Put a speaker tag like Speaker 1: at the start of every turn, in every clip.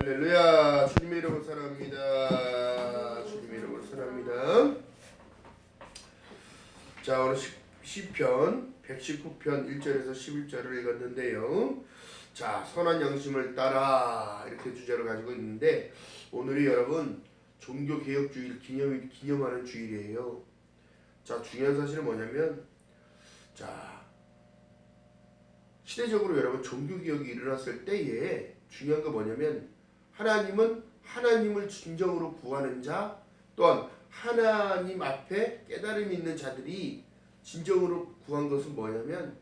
Speaker 1: 할렐루야. 주님의 이름으로 사랑합니다. 주님의 이름으로 사랑합니다. 자, 오늘 시편 119편 1절에서 11절을 읽었는데요. 자, 선한 양심을 따라 이렇게 주제를 가지고 있는데, 오늘이 여러분 종교개혁주일 기념하는 주일이에요. 자, 중요한 사실은 뭐냐면, 자, 시대적으로 여러분 종교개혁이 일어났을 때에 중요한 거 뭐냐면, 하나님은 하나님을 진정으로 구하는 자, 또한 하나님 앞에 깨달음이 있는 자들이 진정으로 구한 것은 뭐냐면,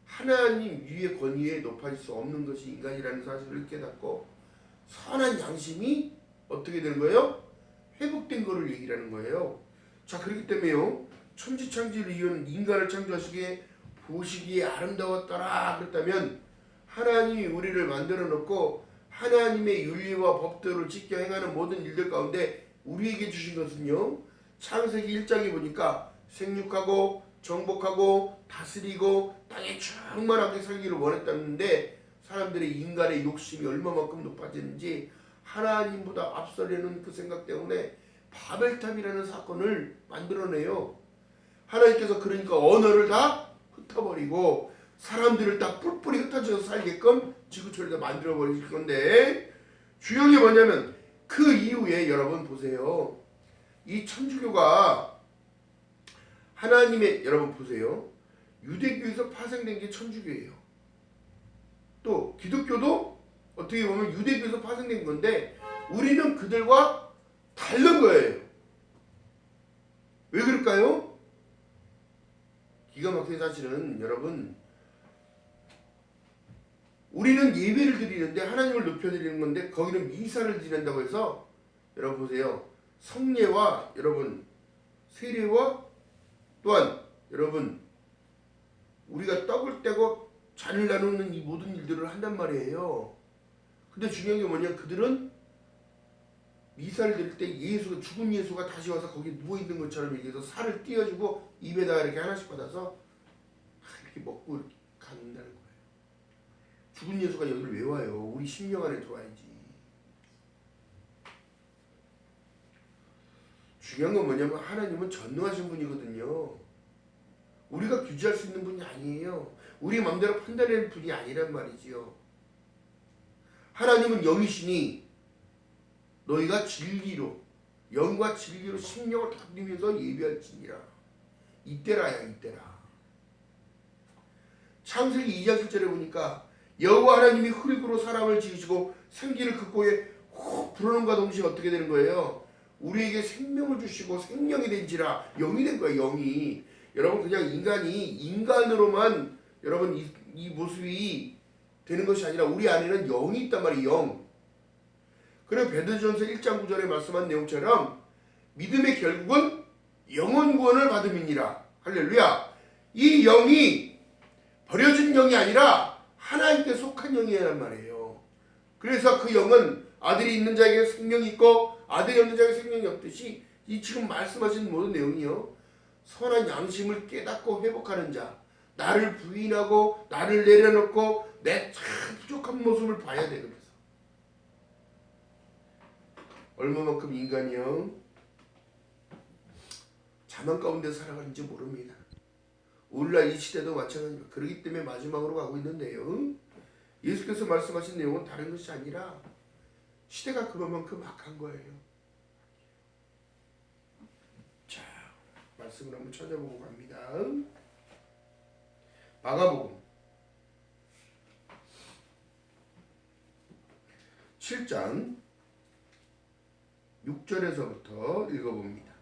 Speaker 1: 하나님 위의 권위에 높아질 수 없는 것이 인간이라는 사실을 깨닫고 선한 양심이 어떻게 되는 거예요? 회복된 거를 얘기하는 거예요. 자, 그렇기 때문에요, 천지창조를 이은 인간을 창조하시기에 보시기에 아름다웠더라 그랬다면, 하나님이 우리를 만들어 놓고 하나님의 윤리와 법도를 지켜 행하는 모든 일들 가운데 우리에게 주신 것은요, 창세기 1장에 보니까 생육하고 정복하고 다스리고 땅에 충만하게 살기를 원했다는데, 사람들의 인간의 욕심이 얼마만큼 높아지는지 하나님보다 앞서려는 그 생각 때문에 바벨탑이라는 사건을 만들어내요. 하나님께서 그러니까 언어를 다 흩어버리고 사람들을 다 뿔뿔이 흩어져서 살게끔 지구촌에다 만들어 버리실 건데, 중요한 게 뭐냐면, 그 이후에 여러분 보세요. 이 천주교가 하나님의, 여러분 보세요, 유대교에서 파생된 게 천주교예요. 또 기독교도 어떻게 보면 유대교에서 파생된 건데, 우리는 그들과 다른 거예요. 왜 그럴까요? 기가 막힌 사실은, 여러분, 우리는 예배를 드리는데 하나님을 높여드리는 건데, 거기는 미사를 드린다고 해서, 여러분 보세요, 성례와 여러분 세례와 또한 여러분 우리가 떡을 떼고 잔을 나누는 이 모든 일들을 한단 말이에요. 근데 중요한 게 뭐냐, 그들은 미사를 드릴 때 예수가, 죽은 예수가 다시 와서 거기 누워있는 것처럼 얘기해서 살을 띄워주고 입에다가 이렇게 하나씩 받아서 이렇게 먹고 이렇게 간다는 거예요. 죽은 예수가 여기를 왜 와요? 우리 심령 안에 들어와야지. 중요한 건 뭐냐면, 하나님은 전능하신 분이거든요. 우리가 규제할 수 있는 분이 아니에요. 우리 마음대로 판단하는 분이 아니란 말이지요. 하나님은 영이시니 너희가 진리로, 영과 진리로 심령을 다스리면서 예배할지니라. 이때라야, 이때라. 창세기 2장 7절에 보니까 여호와 하나님이 흙으로 사람을 지으시고 생기를 그 코에 훅 불어넣음과 동시에 어떻게 되는 거예요? 우리에게 생명을 주시고 생명이 된지라. 영이 된 거예요, 영이. 여러분, 그냥 인간이 인간으로만 여러분 이 모습이 되는 것이 아니라 우리 안에는 영이 있단 말이에요, 영. 그리고 베드로전서 1장 9절에 말씀한 내용처럼 믿음의 결국은 영원 구원을 받음이니라. 할렐루야. 이 영이 버려진 영이 아니라 하나님께 속한 영이란 말이에요. 그래서 그 영은 아들이 있는 자에게 생명이 있고 아들이 없는 자에게 생명이 없듯이, 이 지금 말씀하신 모든 내용이요, 선한 양심을 깨닫고 회복하는 자, 나를 부인하고 나를 내려놓고 내 참 부족한 모습을 봐야 돼. 그래서 얼마만큼 인간이요 자만 가운데 살아가는지 모릅니다. 오늘날 이 시대도 마찬가지입니다. 그렇기 때문에 마지막으로 가고 있는데요, 예수께서 말씀하신 내용은 다른 것이 아니라 시대가 그만큼 악한 거예요. 자, 말씀을 한번 찾아보고 갑니다. 마가복음 7장 6절에서부터 읽어봅니다.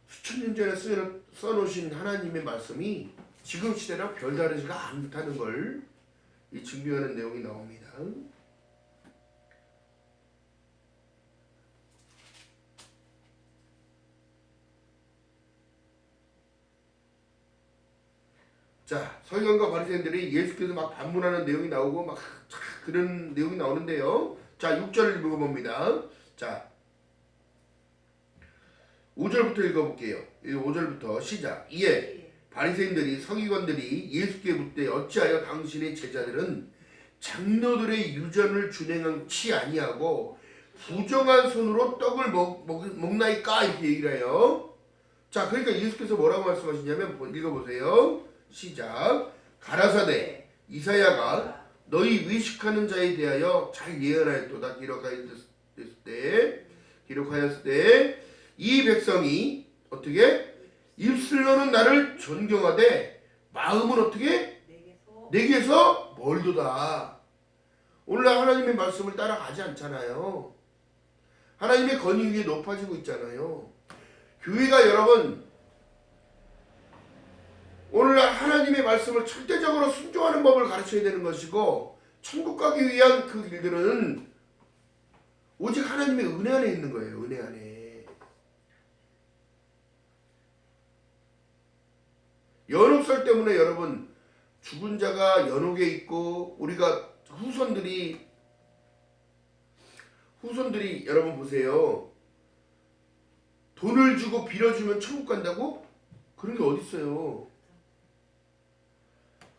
Speaker 1: 수천 년 전에 써놓으신 하나님의 말씀이 지금 시대랑 별다르지가 않다는 걸 증명하는 내용이 나옵니다. 자, 서기관과 바리새인들이 예수께서 막 반문하는 내용이 나오고 막 그런 내용이 나오는데요. 자, 6절을 읽어봅니다. 자, 5절부터 읽어볼게요. 5절부터 시작. 이에 바리새인들이 서기관들이 예수께 묻되 어찌하여 당신의 제자들은 장로들의 유전을 준행치 아니하고 부정한 손으로 떡을 먹나이까 이렇게 얘기를 해요. 자, 그러니까 예수께서 뭐라고 말씀하시냐면 읽어보세요. 시작. 가라사대 이사야가 너희 외식하는 자에 대하여 잘 예언하였도다. 기록하였을 때 이 백성이 어떻게 입술로는 나를 존경하되 마음은 어떻게 내게서 멀도다. 오늘날 하나님의 말씀을 따라가지 않잖아요. 하나님의 권위 위에 높아지고 있잖아요. 교회가 여러분 오늘날 하나님의 말씀을 절대적으로 순종하는 법을 가르쳐야 되는 것이고, 천국 가기 위한 그 길들은 오직 하나님의 은혜 안에 있는 거예요. 은혜 안에. 연옥설 때문에 여러분 죽은 자가 연옥에 있고, 우리가 후손들이 여러분 보세요. 돈을 주고 빌어주면 천국 간다고? 그런 게 어딨어요.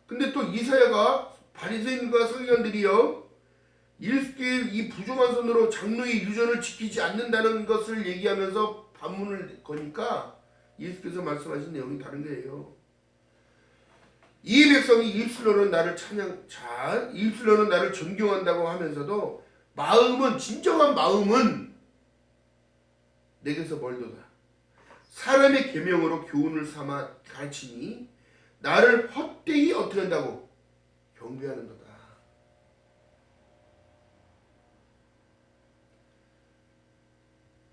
Speaker 1: 근데 또 이사야가 바리새인과 서기관들이요, 이 부정한 손으로 장로의 유전을 지키지 않는다는 것을 얘기하면서 반문을 거니까 예수께서 말씀하신 내용이 다른 거예요. 이 백성이 입술로는 나를 입술로는 나를 존경한다고 하면서도 진정한 마음은 내게서 멀도다. 사람의 계명으로 교훈을 삼아 가르치니 나를 헛되이 어떻게 한다고? 경배하는도다.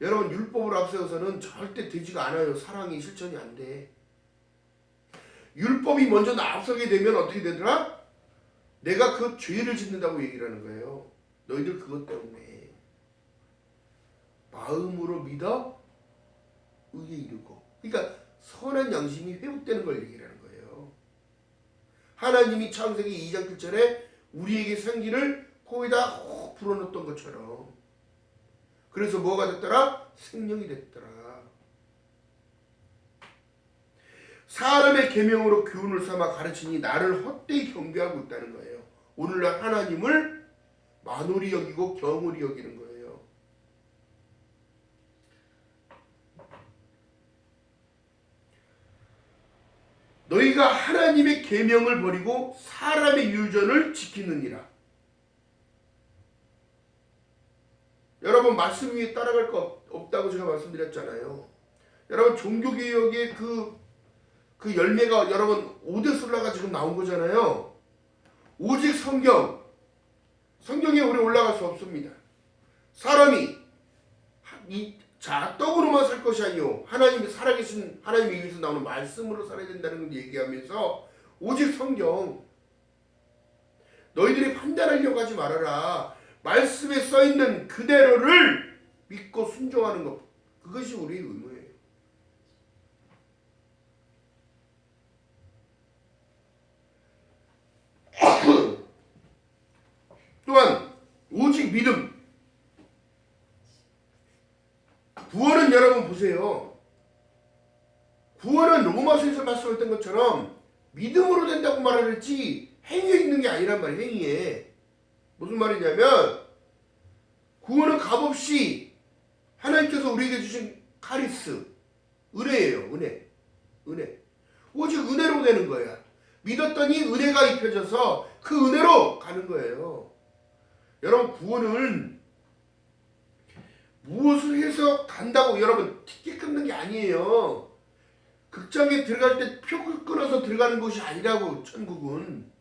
Speaker 1: 여러분, 율법을 앞세워서는 절대 되지가 않아요. 사랑이 실천이 안 돼. 율법이 먼저 앞서게 되면 어떻게 되더라? 내가 그 죄를 짓는다고 얘기를 하는 거예요. 너희들 그것 때문에 마음으로 믿어 의에 이르고, 그러니까 선한 양심이 회복되는 걸 얘기를 하는 거예요. 하나님이 창세기 2장 7절에 우리에게 생기를 코에다 혹 불어넣었던 것처럼, 그래서 뭐가 됐더라? 생명이 됐더라. 사람의 계명으로 교훈을 삼아 가르치니 나를 헛되이 경배하고 있다는 거예요. 오늘날 하나님을 만홀히 여기고 경홀히 여기는 거예요. 너희가 하나님의 계명을 버리고 사람의 유전을 지키느니라. 여러분, 말씀 위에 따라갈 거 없다고 제가 말씀드렸잖아요. 여러분, 종교개혁의 그 열매가 여러분 오데솔라가 지금 나온 거잖아요. 오직 성경에 우리 올라갈 수 없습니다. 사람이 떡으로만 살 것이 아니요 하나님이 살아계신 하나님의 입에서 나오는 말씀으로 살아야 된다는 걸 얘기하면서 오직 성경, 너희들이 판단하려고 하지 말아라. 말씀에 써있는 그대로를 믿고 순종하는 것, 그것이 우리의 의무예요. 또한 오직 믿음. 구원은 여러분 보세요. 구원은 로마서에서 말씀했던 것처럼 믿음으로 된다고 말을 했지 행위에 있는 게 아니란 말이에요. 행위에. 무슨 말이냐면 구원은 값없이 하나님께서 우리에게 주신 카리스, 은혜예요. 은혜. 오직 은혜로 되는 거야. 믿었더니 은혜가 입혀져서 그 은혜로 가는 거예요. 여러분, 구원은 무엇을 해서 간다고 여러분 티켓 끊는 게 아니에요. 극장에 들어갈 때 표 끊어서 들어가는 것이 아니라고. 천국은,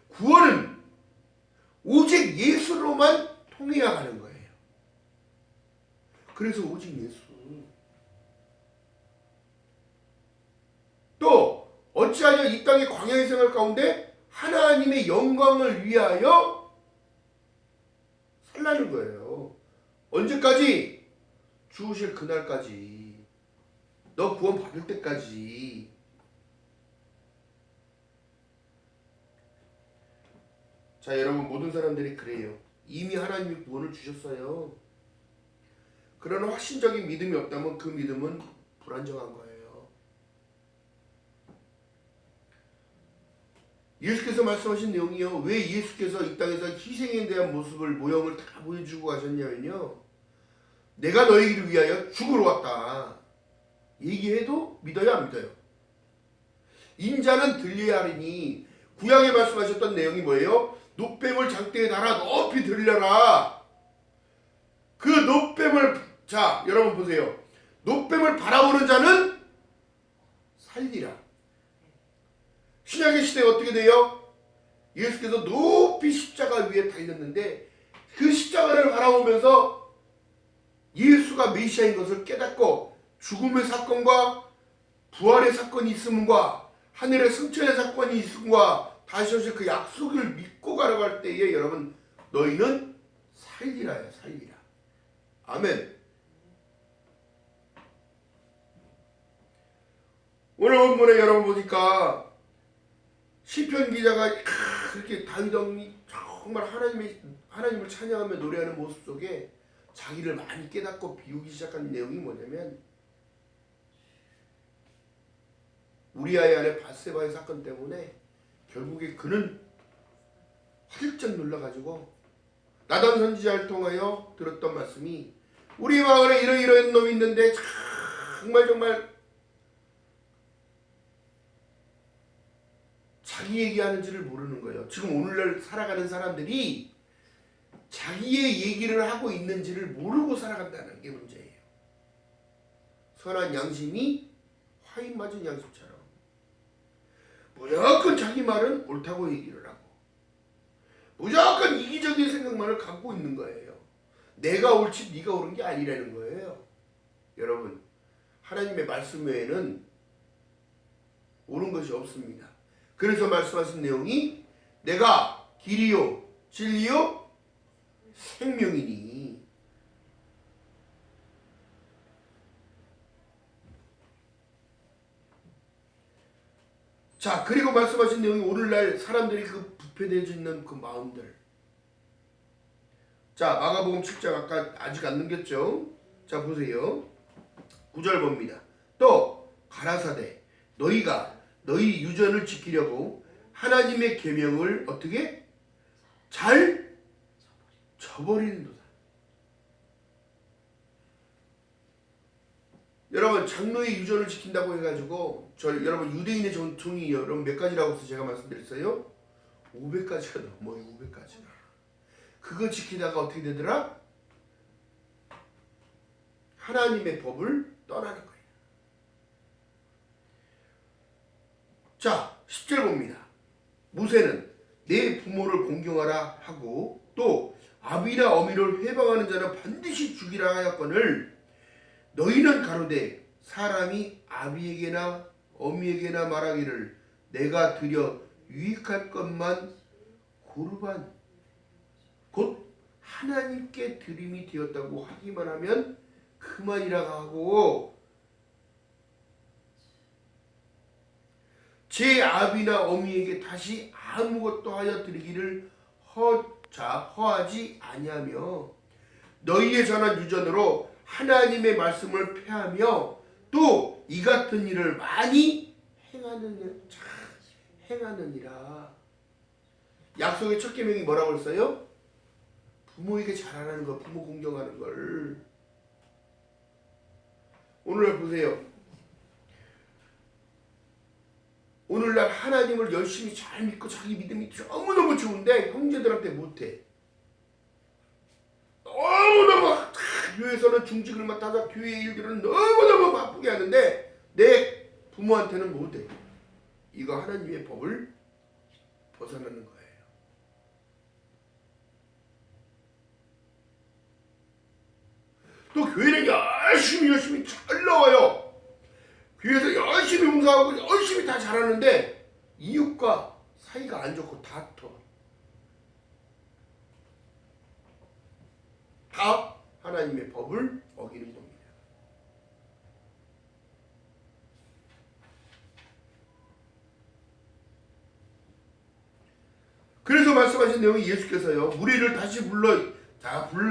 Speaker 1: 구원은 오직 예수로만 통해야 가는 거예요. 그래서 오직 예수. 또 어찌하여 이 땅의 광야의 생활 가운데 하나님의 영광을 위하여 살라는 거예요. 언제까지? 주우실 그날까지. 너 구원 받을 때까지. 자, 여러분, 모든 사람들이 그래요. 이미 하나님이 구원을 주셨어요. 그러나 확신적인 믿음이 없다면 그 믿음은 불안정한 거예요. 예수께서 말씀하신 내용이요. 왜 예수께서 이 땅에서 희생에 대한 모형을 다 보여주고 가셨냐면요. 내가 너희를 위하여 죽으러 왔다. 얘기해도 믿어요, 안 믿어요? 인자는 들려야 하리니 구약에 말씀하셨던 내용이 뭐예요? 놋뱀을 장대에 달아 높이 들려라. 그 놋뱀을 자 여러분 보세요. 놋뱀을 바라보는 자는 살리라. 신약의 시대에 어떻게 돼요? 예수께서 높이 십자가 위에 달렸는데 그 십자가를 바라보면서 예수가 메시아인 것을 깨닫고 죽음의 사건과 부활의 사건이 있음과 하늘의 승천의 사건이 있음과 다시 오실 그 약속을 믿고 가려갈 때에 여러분 너희는 살리라야 살리라. 아멘. 오늘 본문에 여러분 보니까 시편 기자가 그렇게 다윗 왕이 정말 하나님을 찬양하며 노래하는 모습 속에 자기를 많이 깨닫고 비우기 시작한 내용이 뭐냐면 우리아의 아내 밧세바의 사건 때문에 결국에 그는 화들짝 놀라가지고 나단 선지자를 통하여 들었던 말씀이 우리 마을에 이러이러한 놈이 있는데 정말 자기 얘기하는지를 모르는 거예요. 지금 오늘날 살아가는 사람들이 자기의 얘기를 하고 있는지를 모르고 살아간다는 게 문제예요. 선한 양심이 화인 맞은 양심처럼 무조건 자기 말은 옳다고 얘기를 하고 무조건 이기적인 생각만을 갖고 있는 거예요. 내가 옳지 네가 옳은 게 아니라는 거예요. 여러분 하나님의 말씀 외에는 옳은 것이 없습니다. 그래서 말씀하신 내용이 내가 길이요 진리요 생명이니 자 그리고 말씀하신 내용이 오늘날 사람들이 그 부패되어져 있는 그 마음들 자 마가복음 7장 아까 아직 안 넘겼죠. 자 보세요. 9절 봅니다. 또 가라사대 너희가 너희 유전을 지키려고 하나님의 계명을 어떻게 잘 저버리는도다. 여러분 장로의 유전을 지킨다고 해가지고 여러분 유대인의 종이 여러분 몇 가지라고 해서 제가 말씀드렸어요? 500가지가 넘어요. 500가지가. 그거 지키다가 어떻게 되더라? 하나님의 법을 떠나는 거예요. 자 10절 봅니다. 모세는 내 부모를 공경하라 하고 또 아비나 어미를 회방하는 자는 반드시 죽이라 하였거늘 너희는 가로되 사람이 아비에게나 어미에게나 말하기를 내가 드려 유익할 것만 고르반 곧 하나님께 드림이 되었다고 하기만 하면 그만이라 하고 제 아비나 어미에게 다시 아무것도 하여 드리기를 허하지 아니하며 너희의 전한 유전으로 하나님의 말씀을 폐하며 또 이 같은 일을 많이 행하느니라. 약속의 첫 계명이 뭐라고 했어요? 부모에게 잘하라는 거, 부모 공경하는 걸. 오늘 보세요. 오늘날 하나님을 열심히 잘 믿고 자기 믿음이 너무너무 좋은데 형제들한테 못해. 너무너무 교회에서는 중직을 맡아서 교회 일들은 너무너무 바쁘게 하는데 내 부모한테는 못해. 이거 하나님의 법을 벗어나는 거예요. 또 교회는 열심히 잘 나와요. 교회에서 열심히 봉사하고 열심히 다 잘하는데 이웃과 사이가 안 좋고 다퉈. 다 하나님의 법을 어기는 겁니다. 그래서 말씀하신 내용이 예수께서요 무리를 다시 불러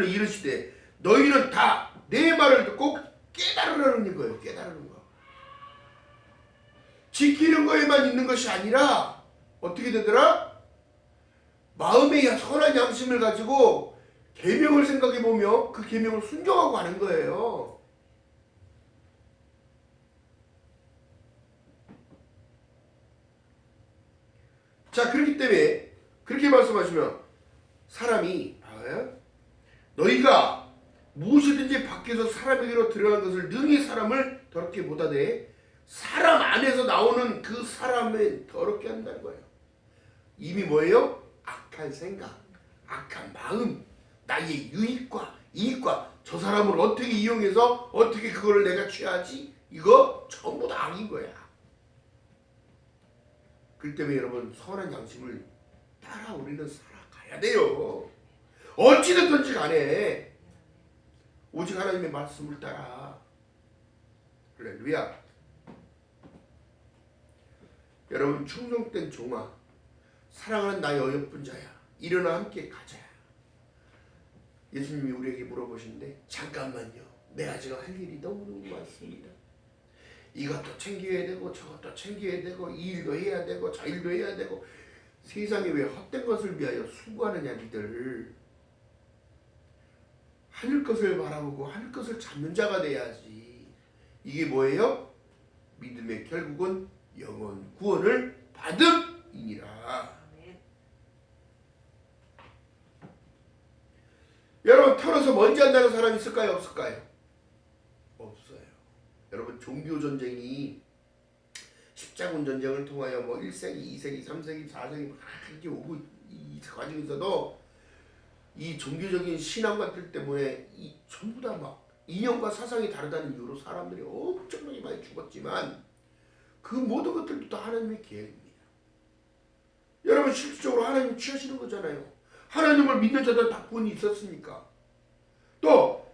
Speaker 1: 이르시되 너희는 다 내 말을 듣고 깨달으라는 거예요. 깨달으는 거. 지키는 거에만 있는 것이 아니라 어떻게 되더라? 마음의 선한 양심을 가지고 계명을 생각해 보며 그 계명을 순종하고 하는 거예요. 자, 그렇기 때문에 그렇게 말씀하시면 사람이 너희가 무엇이든지 밖에서 사람에게로 들어간 것을 능히 사람을 더럽게 못하되 사람 안에서 나오는 그 사람을 더럽게 한다는 거예요. 이미 뭐예요? 악한 생각, 악한 마음, 나의 유익과 이익과 저 사람을 어떻게 이용해서 어떻게 그거를 내가 취하지? 이거 전부 다 악인 거야. 그렇기 때문에 여러분 선한 양심을 따라 우리는 살아가야 돼요. 어찌됐든지 간에 오직 하나님의 말씀을 따라. 할렐루야. 여러분 충성된 종아, 사랑하는 나의 어여쁜 자야, 일어나 함께 가자. 예수님이 우리에게 물어보시는데 잠깐만요, 내가 지금 할 일이 너무너무 많습니다. 이것도 챙겨야 되고 저것도 챙겨야 되고 이 일도 해야 되고 저 일도 해야 되고. 세상에 왜 헛된 것을 위하여 수고하느냐. 니들 하늘 것을 바라보고 하늘 것을 찾는 자가 돼야지. 이게 뭐예요? 믿음의 결국은 영원 구원을 받음이니라. 여러분 태어나서 먼지 안 나는 사람 있을까요? 없을까요? 없어요. 여러분 종교 전쟁이 십자군 전쟁을 통하여 뭐 1세기, 2세기, 3세기, 4세기 막 이렇게 오고 이 과정에서도 이 종교적인 신앙 같은 때문에 이 전부 다 막 이념과 사상이 다르다는 이유로 사람들이 엄청나게 많이 죽었지만 그 모든 것들도 다 하나님의 계획입니다. 여러분 실질적으로 하나님이 취하시는 거잖아요. 하나님을 믿는 자들 다 구원이 있었으니까. 또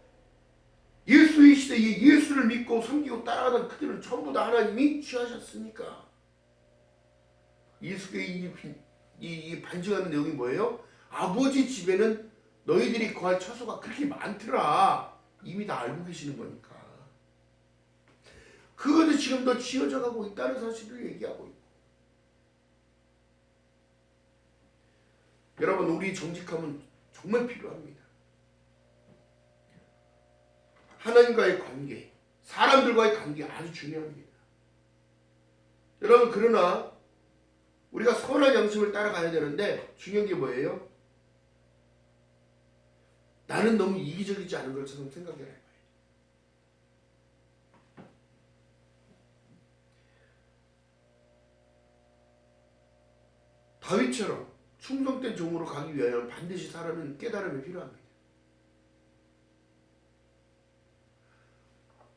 Speaker 1: 예수의 시대에 예수를 믿고 섬기고 따라가던 그들은 전부 다 하나님이 취하셨으니까. 예수의 이 반증하는 내용이 뭐예요? 아버지 집에는 너희들이 구할 처소가 그렇게 많더라. 이미 다 알고 계시는 거니까. 그것이 지금 더 지어져 가고 있다는 사실을 얘기하고 있고. 여러분 우리 정직함은 정말 필요합니다. 하나님과의 관계, 사람들과의 관계 아주 중요합니다. 여러분 그러나 우리가 선한 양심을 따라가야 되는데 중요한 게 뭐예요? 나는 너무 이기적이지 않은 것처럼 생각을 해봐요. 다윗처럼 충성된 종으로 가기 위하여 반드시 사람은 깨달음이 필요합니다.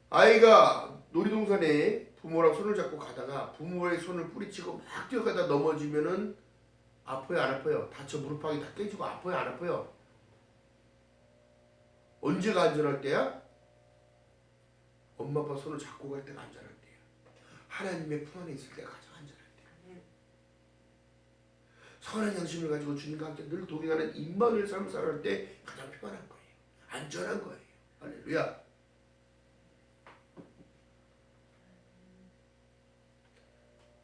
Speaker 1: 아이가 놀이동산에 부모랑 손을 잡고 가다가 부모의 손을 뿌리치고 막 뛰어가다 넘어지면은 아파요 안 아파요? 다쳐 무릎팍이 다 깨지고 아파요 안 아파요? 언제가 안전할 때야? 엄마 아빠 손을 잡고 갈 때가 안전할 때야. 하나님의 품 안에 있을 때가 가장 안전할 때야. 선한 양심을 가지고 주님과 함께 늘 동행하는 임마누엘 삶을 살아갈 때 가장 평안한 거예요. 안전한 거예요. 할렐루야.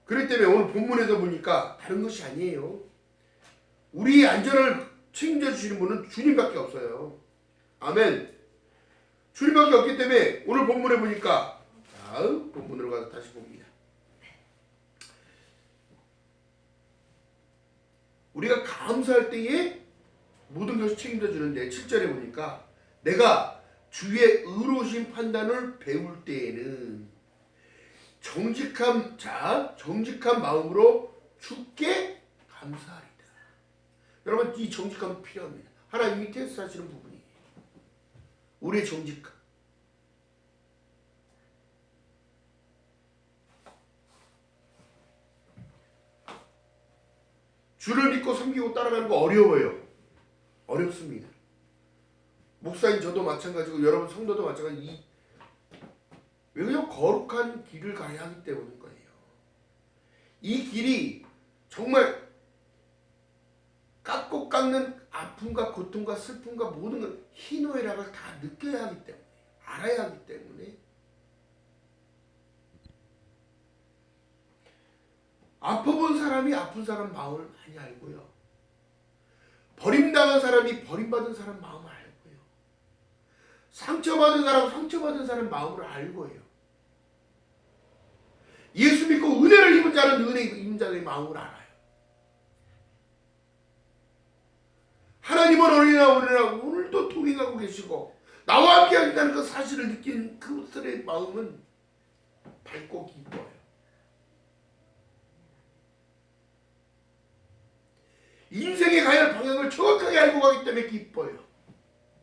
Speaker 1: 그렇기 때문에 오늘 본문에서 보니까 다른 것이 아니에요. 우리의 안전을 책임져 주시는 분은 주님밖에 없어요. 아멘. 주님밖에 없기 때문에 오늘 본문에 보니까 다음 본문으로 가서 다시 봅니다. 우리가 감사할 때에 모든 것을 책임져 주는데 7절에 보니까 내가 주의 의로우신 판단을 배울 때에는 정직한 마음으로 주께 감사하리다. 여러분 이 정직함이 필요합니다. 하나님이 테스트하시는 부분이에요. 우리의 정직함. 주를 믿고 섬기고 따라가는 거 어려워요. 어렵습니다. 목사님 저도 마찬가지고 여러분 성도도 마찬가지. 왜냐하면 거룩한 길을 가야 하기 때문인 거예요. 이 길이 정말 깎고 깎는 아픔과 고통과 슬픔과 모든 걸 희노애락을 다 느껴야 하기 때문에, 알아야 하기 때문에. 아파본 사람이 아픈 사람 마음을 많이 알고요. 버림당한 사람이 버림받은 사람 마음을 알고요. 상처받은 사람 상처받은 사람 마음을 알고요. 예수 믿고 은혜를 입은 자는 은혜 입은 자의 마음을 알아요. 하나님은 어린이나 오늘도 동행하고 계시고 나와 함께 하신다는 그 사실을 느낀 그들의 마음은 밝고 기뻐요. 인생에 가야 할 방향을 정확하게 알고 가기 때문에 기뻐요.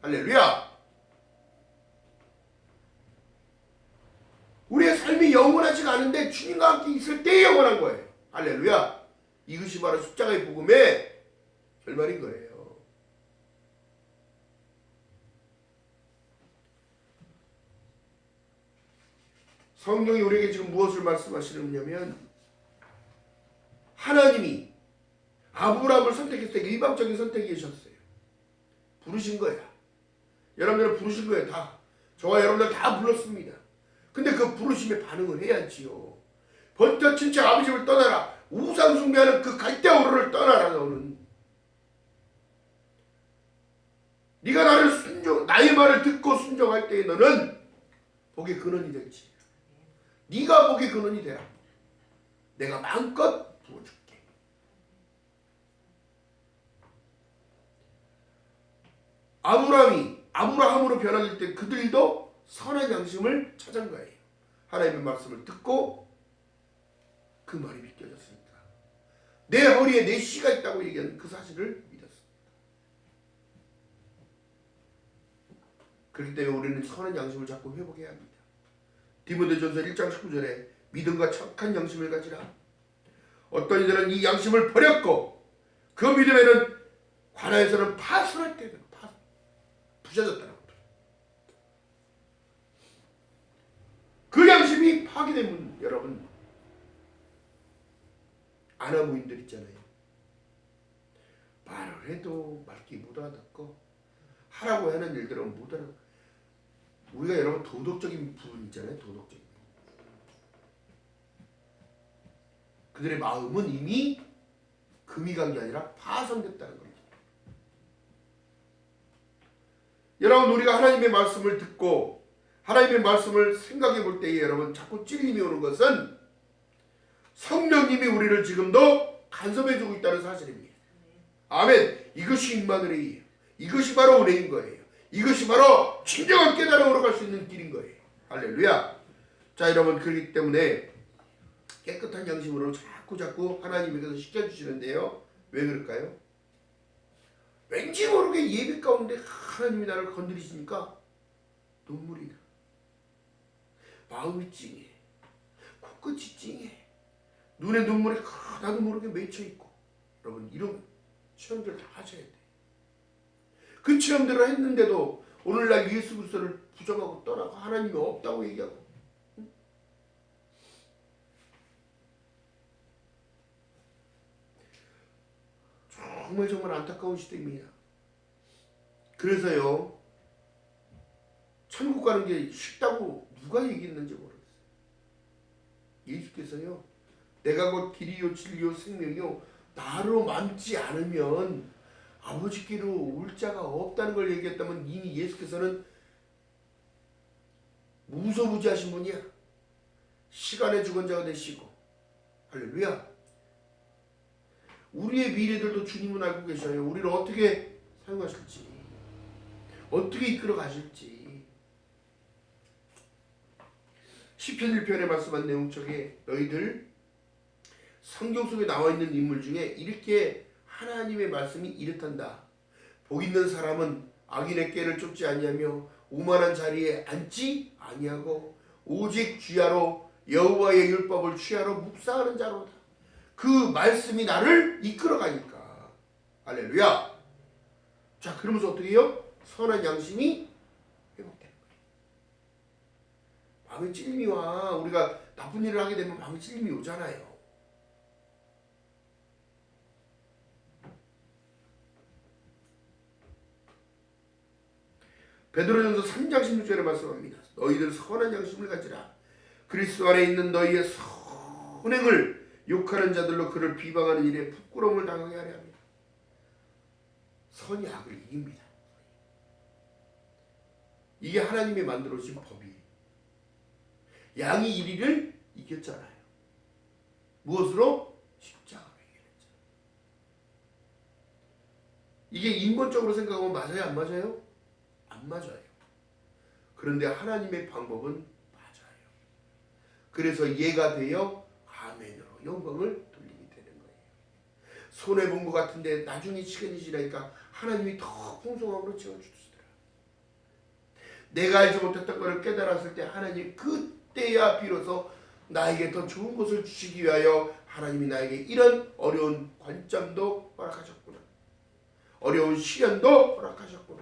Speaker 1: 할렐루야. 우리의 삶이 영원하지가 않은데 주님과 함께 있을 때 영원한 거예요. 할렐루야. 이것이 바로 십자가의 복음의 결말인 거예요. 성경이 우리에게 지금 무엇을 말씀하시느냐면 하나님이 아브라함을 선택했을 때 일방적인 선택이셨어요. 부르신 거야. 여러분들은 부르신 거예요. 다. 저와 여러분들 다 불렀습니다. 근데 그 부르심에 반응을 해야지요. 번쩍 친척 아버지 집을 떠나라. 우상 숭배하는 그 갈대아우르를 떠나라. 너는. 네가 나를 나의 말을 듣고 순종할 때에 너는 복의 근원이 될지. 네가 복의 근원이 되라. 내가 마음껏 부어줄게. 아브라함이 아브라함으로 변화될 때 그들도 선한 양심을 찾은 거예요. 하나님의 말씀을 듣고 그 말이 믿겨졌습니다. 내 허리에 내 씨가 있다고 얘기하는 그 사실을 믿었습니다. 그렇기 때문에 우리는 선한 양심을 자꾸 회복해야 합니다. 디모데전서 1장 19절에 믿음과 착한 양심을 가지라. 어떤 이들은 이 양심을 버렸고 그 믿음에는 관하에서는 파손할 때 부셔졌다는 겁니다. 그 양심이 파괴되면 여러분 아나무인들 있잖아요. 말을 해도 말귀 못 알아듣고 하라고 하는 일들은 못 알아듣고 우리가 여러분 도덕적인 부분 있잖아요. 도덕적인 그들의 마음은 이미 금이 간 게 아니라 파손됐다는 겁니다. 여러분 우리가 하나님의 말씀을 듣고 하나님의 말씀을 생각해 볼 때에 여러분 자꾸 찔림이 오는 것은 성령님이 우리를 지금도 간섭해 주고 있다는 사실입니다. 아멘. 이것이 임마누엘이에요. 이것이 바로 은혜인 거예요. 이것이 바로 진정한 깨달음으로 갈 수 있는 길인 거예요. 할렐루야. 자 여러분 그렇기 때문에 깨끗한 양심으로 자꾸 하나님께서 시켜주시는데요. 왜 그럴까요? 왠지 모르게 예배 가운데 하나님이 나를 건드리시니까 눈물이 나. 마음이 찡해. 코끝이 찡해. 눈에 눈물이 나도 모르게 맺혀있고. 여러분 이런 체험들 다 하셔야 돼. 그 체험들을 했는데도 오늘날 예수 그리스도를 부정하고 떠나고 하나님이 없다고 얘기하고 정말 안타까운 시대입니다. 그래서요 천국 가는 게 쉽다고 누가 얘기했는지 모르겠어요. 예수께서요 내가 곧 길이요 진리요 생명이요 나로 맘지 않으면 아버지께로 올 자가 없다는 걸 얘기했다면 이미 예수께서는 무소부지하신 분이야. 시간의 주권자가 되시고 할렐루야. 우리의 미래들도 주님은 알고 계셔요. 우리를 어떻게 사용하실지 어떻게 이끌어 가실지. 시편 1편에 말씀한 내용 속에 너희들 성경 속에 나와 있는 인물 중에 이렇게 하나님의 말씀이 이렇단다. 복 있는 사람은 악인의 꾀를 쫓지 아니하며 오만한 자리에 앉지 아니하고 오직 주야로 여호와의 율법을 취하러 묵상하는 자로다. 그 말씀이 나를 이끌어가니까. 할렐루야. 자 그러면서 어떻게 해요? 선한 양심이 회복되는 거예요. 마음에 찔림이 와. 우리가 나쁜 일을 하게 되면 마음에 찔림이 오잖아요. 베드로전서 3장 16절에 말씀합니다. 너희들 선한 양심을 가지라. 그리스도 안에 있는 너희의 선행을 욕하는 자들로 그를 비방하는 일에 부끄러움을 당하게 하려 합니다. 선이 악을 이깁니다. 이게 하나님이 만들어 주신 법이에요. 양이 이리를 이겼잖아요. 무엇으로? 십자가로 이겨냈잖아요. 이게 인본적으로 생각하면 맞아요? 안 맞아요? 안 맞아요. 그런데 하나님의 방법은 맞아요. 그래서 예가 되어 아멘으로 영광을 돌리게 되는 거예요. 손해본 것 같은데 나중에 시간이 지나니까 하나님이 더 풍성함으로 채워주시더라. 내가 알지 못했던 것을 깨달았을 때 하나님 그때야 비로소 나에게 더 좋은 것을 주시기 위하여 하나님이 나에게 이런 어려운 관점도 허락하셨구나. 어려운 시련도 허락하셨구나.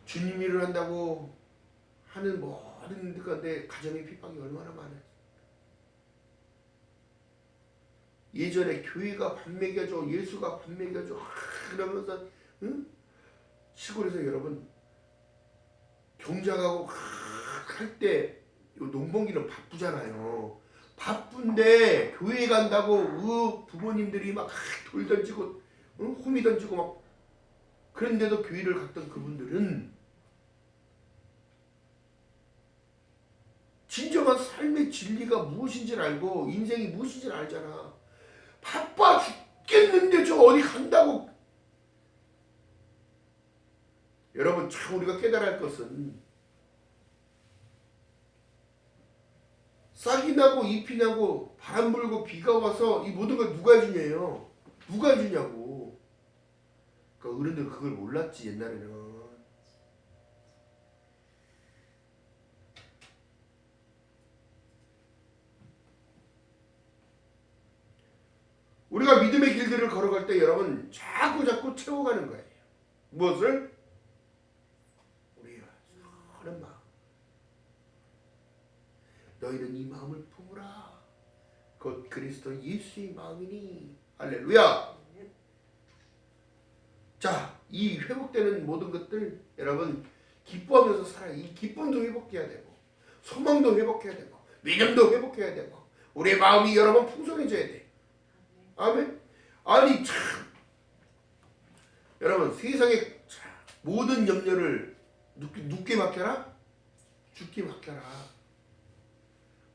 Speaker 1: 주님 일을 한다고 하는 모든 가운데 가정의 핍박이 얼마나 많아요. 예전에 교회가 밥 먹여줘, 예수가 밥 먹여줘 그러면서 응? 시골에서 여러분 경작하고 할 때 농번기는 바쁘잖아요. 바쁜데 교회 간다고 부모님들이 막 돌 던지고 호미 던지고 막 그런데도 교회를 갔던 그분들은 진정한 삶의 진리가 무엇인지를 알고 인생이 무엇인지를 알잖아. 바빠 죽겠는데 저 어디 간다고. 여러분 참 우리가 깨달아야 할 것은 싹이 나고 잎이 나고 바람 불고 비가 와서 이 모든 걸 누가 해주냐요. 누가 해주냐고. 그러니까 어른들 그걸 몰랐지 옛날에는. 우리가 믿음의 길들을 걸어갈 때 여러분 자꾸 채워가는 거예요. 무엇을? 우리의 선한 마음. 너희는 이 마음을 품으라. 곧 그리스도 예수의 마음이니. 할렐루야. 자, 이 회복되는 모든 것들 여러분 기뻐하면서 살아요. 이 기쁨도 회복해야 되고 소망도 회복해야 되고 믿음도 회복해야 되고 우리의 마음이 여러분 풍성해져야 돼. 아멘. 아니 참 여러분 세상의 모든 염려를 눕게 맡겨라? 죽게 맡겨라.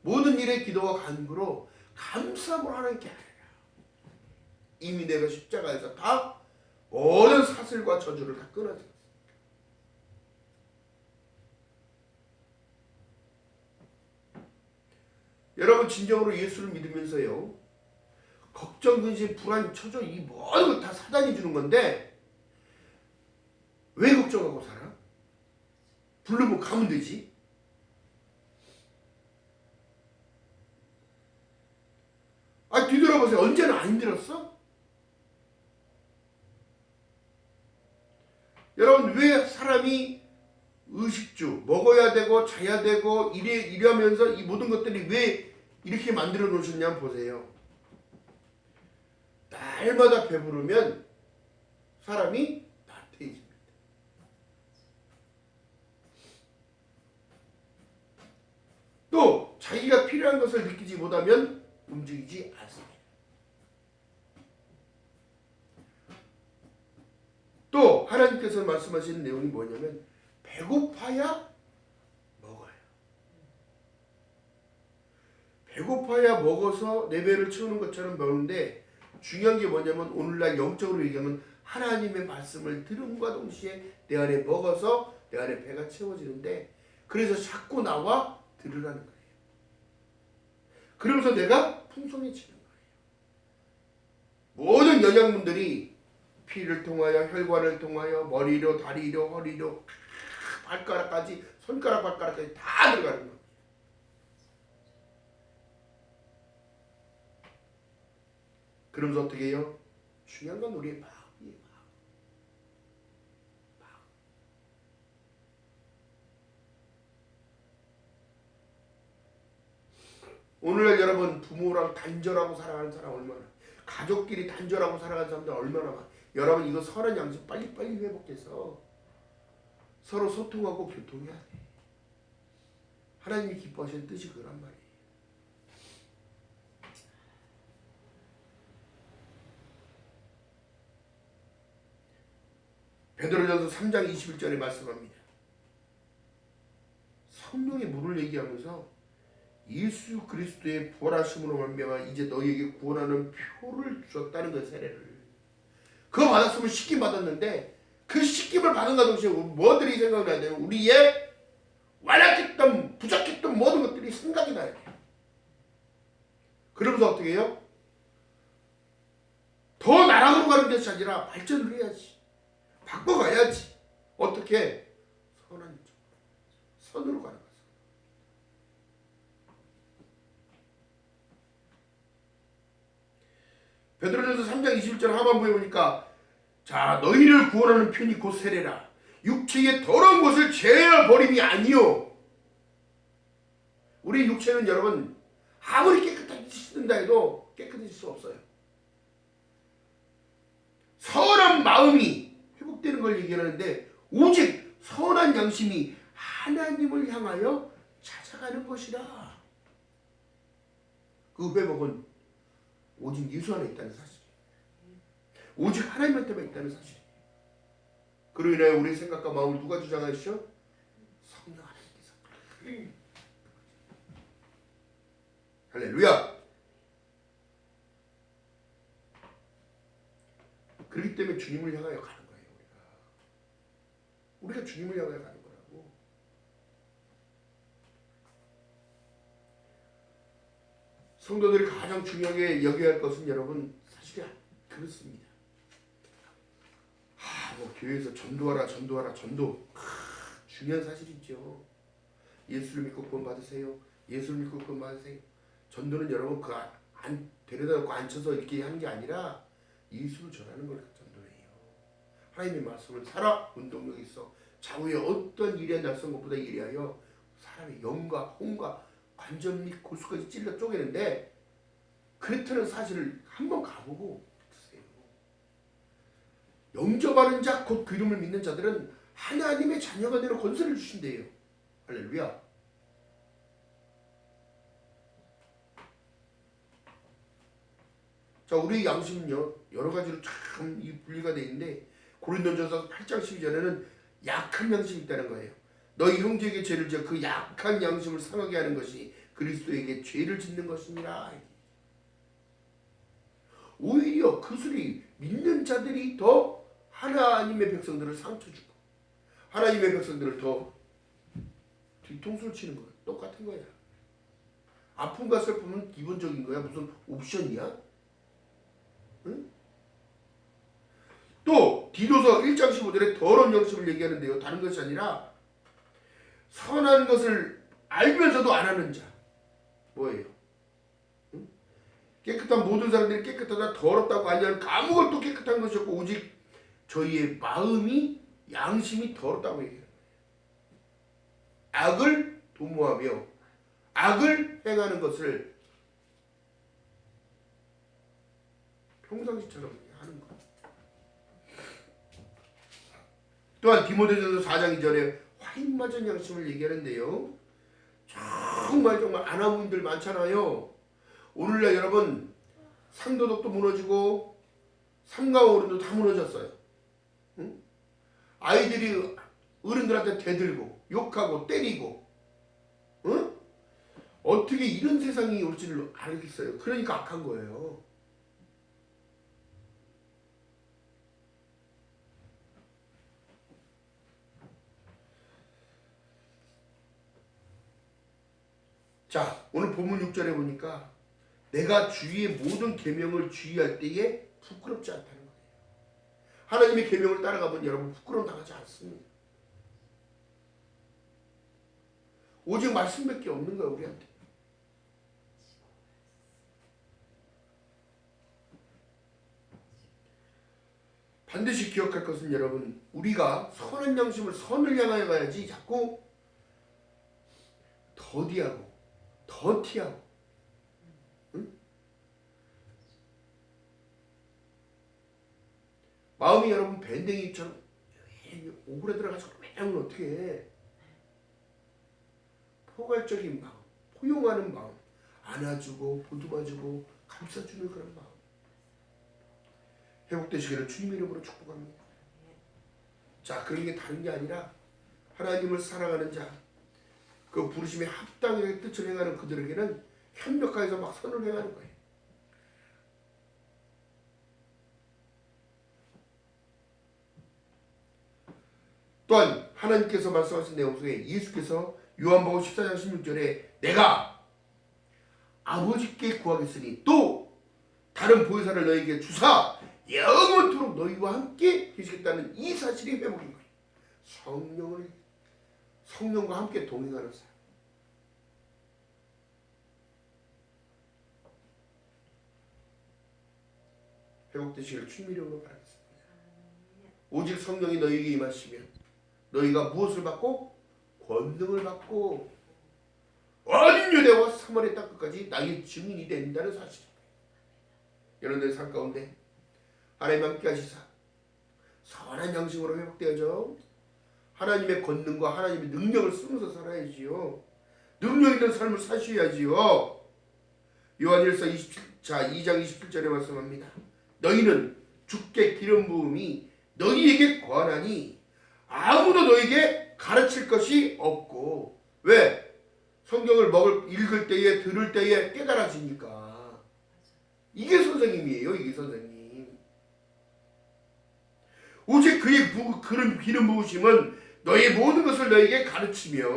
Speaker 1: 모든 일에 기도와 간구로 감사함으로 하나님께 하라. 이미 내가 십자가에서 다 모든 사슬과 저주를 다 끊어졌어. 여러분 진정으로 예수를 믿으면서요 걱정, 근심, 불안, 처조 이 모든 걸 다 사단이 주는 건데 왜 걱정하고 살아? 부르면 가면 되지. 아 뒤돌아보세요. 언제나 안 힘들었어? 여러분 왜 사람이 의식주 먹어야 되고 자야 되고 이러면서 이 모든 것들이 왜 이렇게 만들어 놓으셨냐 보세요. 날마다 배부르면 사람이 나태해집니다. 또 자기가 필요한 것을 느끼지 못하면 움직이지 않습니다. 또 하나님께서 말씀하시는 내용이 뭐냐면 배고파야 먹어요. 배고파야 먹어서 내 배를 채우는 것처럼 먹는데 중요한 게 뭐냐면 오늘날 영적으로 얘기하면 하나님의 말씀을 들음과 동시에 내 안에 먹어서 내 안에 배가 채워지는데 그래서 자꾸 나와 들으라는 거예요. 그러면서 내가 풍성해지는 거예요. 모든 영양분들이 피를 통하여 혈관을 통하여 머리로 다리로 허리로 발가락까지 손가락 발가락까지 다 들어가는 거예요. 그러면서 어떻게 해요? 중요한 건 우리의 마음이에요. 마음. 오늘날 여러분 부모랑 단절하고 살아가는 사람 얼마나 가족끼리 단절하고 살아가는 사람들 얼마나 많아. 여러분 이거 선한 양심 빨리빨리 회복해서 서로 소통하고 교통해야 돼. 하나님이 기뻐하시는 뜻이 그란 말이에요. 베드로전서 3장 21절에 말씀합니다. 성령의 물을 얘기하면서 예수 그리스도의 부활하심으로 말미암아 이제 너희에게 구원하는 표를 주었다는 거예요. 세례를. 그거 받았으면 씻김 받았는데 그 씻김을 받은가 동시에 뭐들이 생각나야 돼요? 우리의 완악했던 부족했던 모든 것들이 생각이 나야 돼요. 그러면서 어떻게 해요? 더 나락으로 가는 것이 아니라 발전을 해야지. 바꿔가야지. 어떻게? 선한 선으로 가는 거죠. 베드로전서 3장 21절 하반부에 보니까 자 너희를 구원하는 편이 곧 세례라. 육체의 더러운 것을 제어 버림이 아니요. 우리 육체는 여러분 아무리 깨끗하게 씻는다 해도 깨끗해질 수 없어요. 선한 마음이 회복되는 걸 얘기하는데 오직 선한 양심이 하나님을 향하여 찾아가는 것이라. 그 회복은 오직 예수 안에 있다는 사실, 오직 하나님한테만 있다는 사실. 그로 인하여 우리의 생각과 마음을 누가 주장하시죠? 성령 하나님께서. 할렐루야. 그렇기 때문에 주님을 향하여 가는 거예요. 우리가 주님을 향하여 가는 거라고. 성도들이 가장 중요하게 여겨야 할 것은 여러분 사실이 그렇습니다. 뭐 교회에서 전도하라 전도 중요한 사실이죠. 예수를 믿고 구원 받으세요. 예수를 믿고 구원 받으세요. 전도는 여러분 데려다 놓고 앉혀서 이렇게 하는 게 아니라 예수를 전하는 걸 전도해요. 하나님의 말씀을 살아 운동력이 있어 좌우에 어떤 일에 날선 것보다 예리하여 사람의 영과 혼과 관절 및 골수까지 찔러 쪼개는데 그렇다는 사실을 한번 가보고 드세요. 영접하는 자 곧 그 이름을 믿는 자들은 하나님의 자녀가 되는 권세를 주신대요. 할렐루야. 자, 우리 양심은요 여러 가지로 참 분리가 되어 있는데 고린도전서 8장 12절에는 약한 양심이 있다는 거예요. 너희 형제에게 죄를 지어 그 약한 양심을 상하게 하는 것이 그리스도에게 죄를 짓는 것이니라. 오히려 그 소리 믿는 자들이 더 하나님의 백성들을 상처 주고 하나님의 백성들을 더 뒤통수를 치는 거야. 똑같은 거야. 아픔과 슬픔은 기본적인 거야. 무슨 옵션이야? 응? 또 디도서 1장 15절에 더러운 양심을 얘기하는데요. 다른 것이 아니라 선한 것을 알면서도 안 하는 자. 뭐예요? 응? 깨끗한 모든 사람들이 깨끗하다 더럽다고 하냐는 아무것도 깨끗한 것이 없고 오직 저희의 마음이 양심이 더럽다고 얘기해요. 악을 도모하며 악을 행하는 것을 평상시처럼 하는 거예요. 또한 디모데전서 4장 2절에 화인 맞은 양심을 얘기하는데요. 정말 안하분들 많잖아요. 오늘날 여러분 상도덕도 무너지고 삼가 어른도 다 무너졌어요. 응? 아이들이 어른들한테 대들고 욕하고 때리고 응? 어떻게 이런 세상이 올 줄 알겠어요. 그러니까 악한 거예요. 자, 오늘 본문 6절에 보니까 내가 주의 모든 계명을 주의할 때에 부끄럽지 않다는 거예요. 하나님의 계명을 따라가면 여러분 부끄러움 당하지 않습니다. 오직 말씀밖에 없는 거예요, 우리한테. 반드시 기억할 것은 여러분 우리가 선한 양심을 선을 향하여 가야지 자꾸 더디하고 더티하고 응? 마음이 여러분 밴댕이처럼 오그라들어가지고 맨날 하나님은 어떻게 해? 포괄적인 마음, 포용하는 마음, 안아주고 보듬어주고 감싸주는 그런 마음. 회복되시기를 주님 이름으로 축복합니다. 자, 그런 게 다른 게 아니라 하나님을 사랑하는 자, 그 부르심에 합당하게 뜻을 행하는 그들에게는 협력하여서 막 선을 행하는 거예요. 또한 하나님께서 말씀하신 내용 속에 예수께서 요한복음 14장 16절에 내가 아버지께 구하겠으니 또 다른 보혜사를 너희에게 주사 영원토록 너희와 함께 계시겠다는 이 사실이 회복인 거예요. 성령과 함께 동행하는 사람. 회복되시기를 주님 이름으로 바라겠습니다. 오직 성령이 너희에게 임하시면 너희가 무엇을 받고? 권능을 받고 온 유대와 사마리아 땅 끝까지 나의 증인이 된다는 사실입니다. 여러분들의 삶 가운데 하나님 함께 하시사 선한 양심으로 회복되어져 하나님의 권능과 하나님의 능력을 쓰면서 살아야지요. 능력 있는 삶을 사셔야지요. 요한일서 2장 27절에 말씀합니다. 너희는 주께 기름 부음이 너희에게 권하니 아무도 너희에게 가르칠 것이 없고. 왜? 성경을 읽을 때에 들을 때에 깨달아지니까. 이게 선생님이에요. 이게 선생님. 오직 그의 기름 부으심은 너희 모든 것을 너희에게 가르치며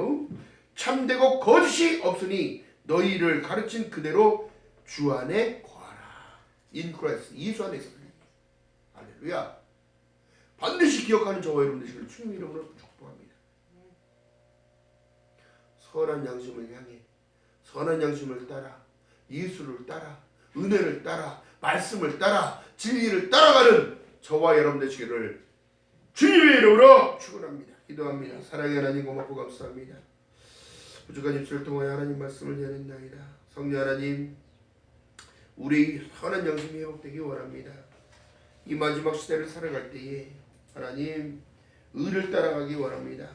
Speaker 1: 참되고 거짓이 없으니 너희를 가르친 그대로 주 안에 거하라. In Christ, 예수 안에서. 할렐루야. 반드시 기억하는 저와 여러분 되시기를 주님 이름으로 축복합니다. 선한 양심을 향해 선한 양심을 따라 예수를 따라 은혜를 따라 말씀을 따라 진리를 따라가는 저와 여러분 되시기를 주님의 이름으로 축원합니다. 기도합니다. 사랑의 하나님 고맙고 감사합니다. 부족한 입술을 통하여 하나님 말씀을 전했나이다. 성령 하나님, 우리 선한 양심이 회복되기 원합니다. 이 마지막 시대를 살아갈 때에 하나님 의를 따라가기 원합니다.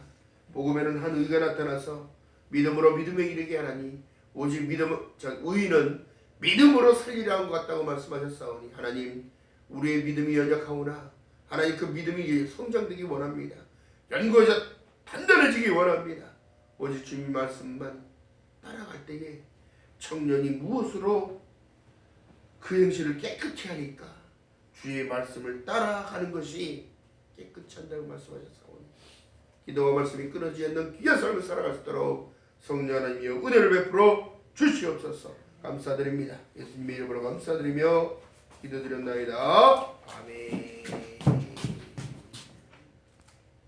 Speaker 1: 복음에는 한 의가 나타나서 믿음으로 믿음에 이르게 하나니 오직 의인은 믿음으로 살리라 한 것 같다고 말씀하셨사오니 하나님 우리의 믿음이 연약하오나 하나님 그 믿음이 성장되기 원합니다. 연고해서 단단해지기 원합니다. 오직 주님 말씀만 따라갈 때에 청년이 무엇으로 그 행실을 깨끗이 하니까 주의 말씀을 따라가는 것이 깨끗이 한다고 말씀하셨사오니 기도와 말씀이 끊어지지 않는 귀한 삶을 살아갈 수 있도록 성령 하나님이여 은혜를 베풀어 주시옵소서. 감사드립니다. 예수님의 이름으로 감사드리며 기도드렸나이다.